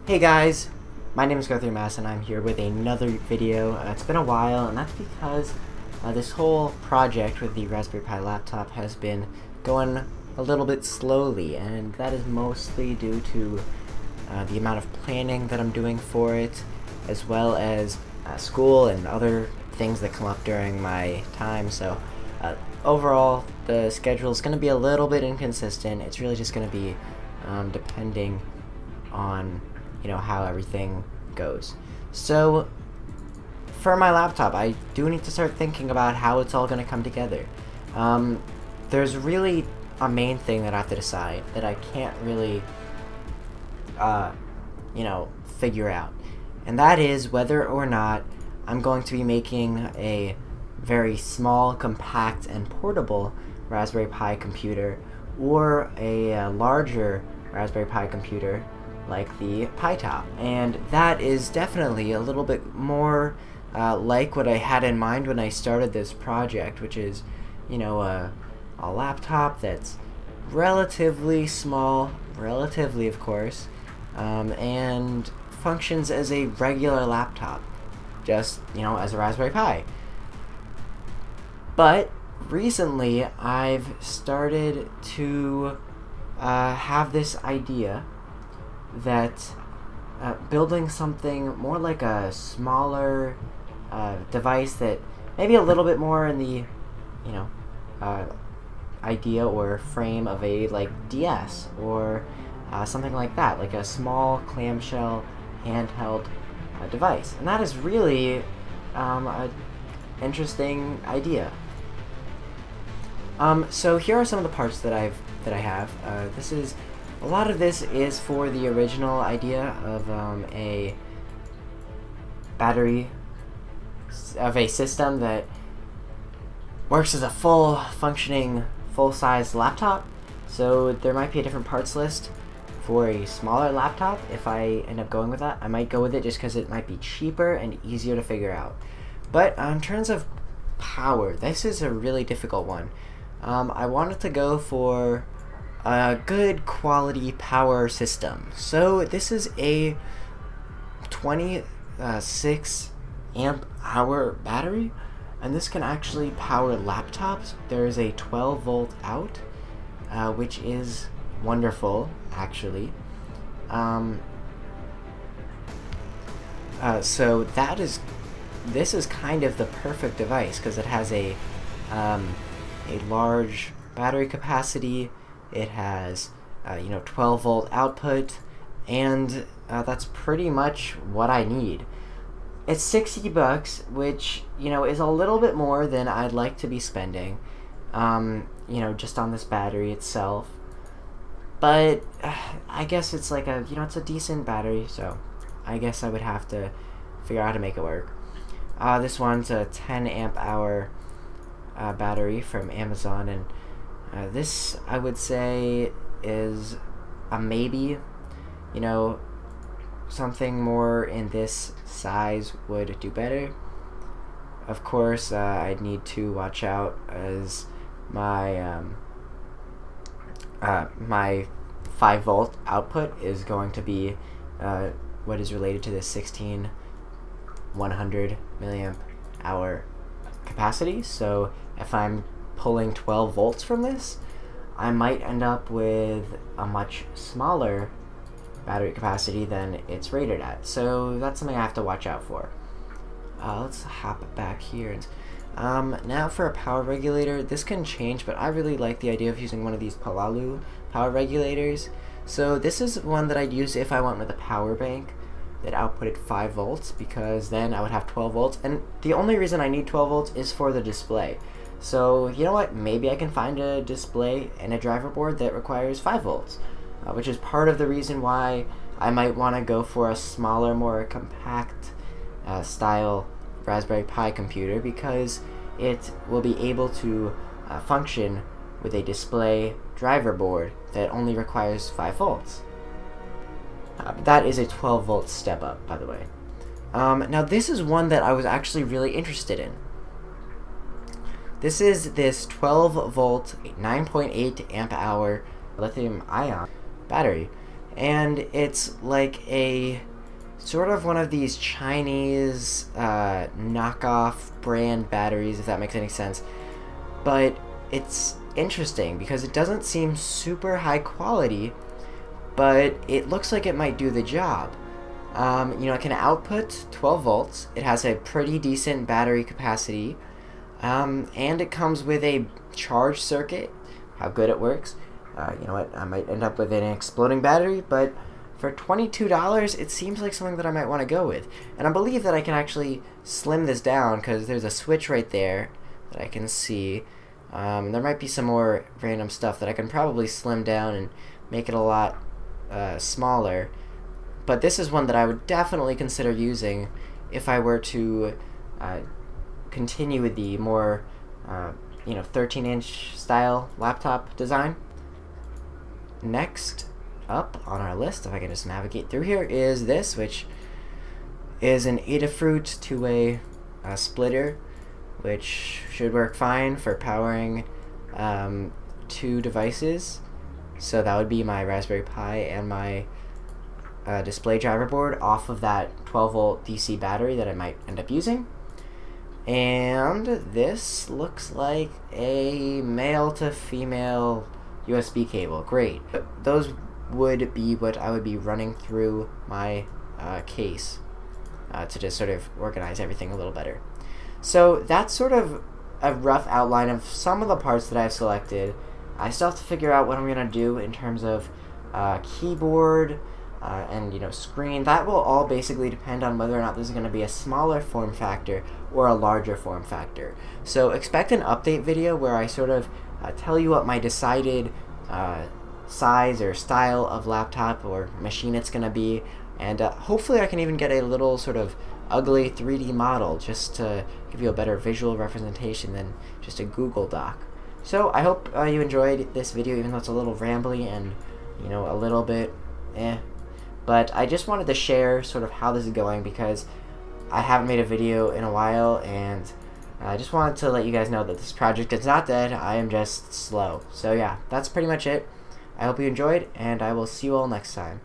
Hey guys, my name is Guthrie Mass and I'm here with another video. It's been a while, and that's because this whole project with the Raspberry Pi laptop has been going a little bit slowly, and that is mostly due to the amount of planning that I'm doing for it, as well as school and other things that come up during my time. So overall, the schedule is going to be a little bit inconsistent. It's really just going to be depending on how everything goes. So for my laptop, I do need to start thinking about how it's all going to come together. There's really a main thing that I have to decide that I can't really figure out, and that is whether or not I'm going to be making a very small, compact, and portable Raspberry Pi computer, or a larger Raspberry Pi computer like the Pi Top. And that is definitely a little bit more like what I had in mind when I started this project, which is, a laptop that's relatively small, relatively of course, and functions as a regular laptop, just, as a Raspberry Pi. But recently I've started to have this idea that building something more like a smaller device that maybe a little bit more in the idea or frame of a DS or something like that, like a small clamshell handheld device. And that is really an interesting idea. So here are some of the parts that I have. A lot of this is for the original idea of a battery, of a system that works as a full functioning, full-size laptop. So there might be a different parts list for a smaller laptop. If I end up going with that, I might go with it just because it might be cheaper and easier to figure out. But in terms of power, this is a really difficult one. I wanted to go for a good quality power system. So this is a 26 amp hour battery, and this can actually power laptops. There is a 12 volt out, which is wonderful actually. So this is kind of the perfect device because it has a large battery capacity. It has 12 volt output, and that's pretty much what I need. It's $60, which is a little bit more than I'd like to be spending, just on this battery itself. But I guess it's like it's a decent battery, so I guess I would have to figure out how to make it work. This one's a 10 amp hour battery from Amazon, and this, I would say, is a maybe. Something more in this size would do better. Of course, I'd need to watch out as my my 5 volt output is going to be what is related to this 100 milliamp hour capacity. So if I'm pulling 12 volts from this, I might end up with a much smaller battery capacity than it's rated at. So that's something I have to watch out for. Let's hop back here. Now for a power regulator, this can change, but I really like the idea of using one of these Palalu power regulators. So this is one that I'd use if I went with a power bank that outputted 5 volts, because then I would have 12 volts, and the only reason I need 12 volts is for the display. So you know what, maybe I can find a display and a driver board that requires 5 volts, which is part of the reason why I might want to go for a smaller, more compact style Raspberry Pi computer, because it will be able to function with a display driver board that only requires 5 volts. That is a 12 volt step up, by the way. Now this is one that I was actually really interested in. This is this 12 volt 9.8 amp hour lithium ion battery, and it's like a sort of one of these Chinese knockoff brand batteries, if that makes any sense. But it's interesting because it doesn't seem super high quality, but it looks like it might do the job. It can output 12 volts. It has a pretty decent battery capacity, and it comes with a charge circuit. How good it works. You know what? I might end up with an exploding battery, but for $22, it seems like something that I might want to go with. And I believe that I can actually slim this down because there's a switch right there that I can see. There might be some more random stuff that I can probably slim down and make it a lot smaller. But this is one that I would definitely consider using if I were to continue with the more 13-inch style laptop design. Next up on our list, if I can just navigate through here, is this, which is an Adafruit two-way splitter, which should work fine for powering 2 devices. So that would be my Raspberry Pi and my display driver board off of that 12-volt DC battery that I might end up using. And this looks like a male to female USB cable. Great. Those would be what I would be running through my case to just sort of organize everything a little better. So that's sort of a rough outline of some of the parts that I've selected. I still have to figure out what I'm going to do in terms of keyboard and screen. That will all basically depend on whether or not this is going to be a smaller form factor or a larger form factor. So expect an update video where I sort of tell you what my decided size or style of laptop or machine it's going to be, and hopefully I can even get a little sort of ugly 3D model just to give you a better visual representation than just a Google Doc. So I hope you enjoyed this video, even though it's a little rambly and a little bit but I just wanted to share sort of how this is going because I haven't made a video in a while, and I just wanted to let you guys know that this project is not dead. I am just slow. So yeah, that's pretty much it. I hope you enjoyed, and I will see you all next time.